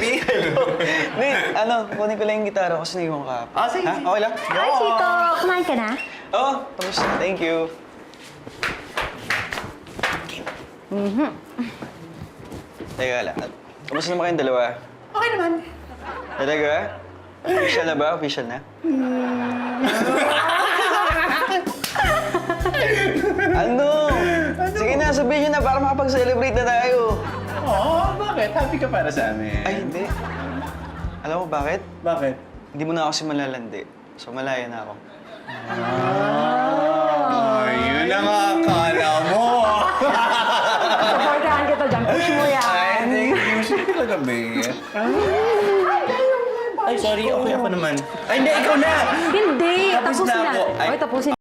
baby! Wait, kunin ko lang yung gitara kasi naiwan ka. Sige. Ha? Okay lang? Hi, Chico! Kumain ka na? Oo, tapos na. Thank you. Teka lang. Kamusta naman kayong dalawa? Okay naman. Talaga? Official na ba? Official na? Ano? Sige na, sabihin niyo na para makapag-celebrate na tayo. Oo, bakit? Happy ka para sa amin. Ay, hindi. Alam mo bakit? Bakit? Hindi mo na ako si malalandi. So, malaya na ako. Ay, yun ang akala mo. Supportahan kita dyan. Push mo yan. Hindi mo siya talaga, babe. Ay, sorry. Okay ako naman. Ay, hindi. Ikaw na. Hindi! Tapos Tapusin na na. ako. Ay. Oy, tapusin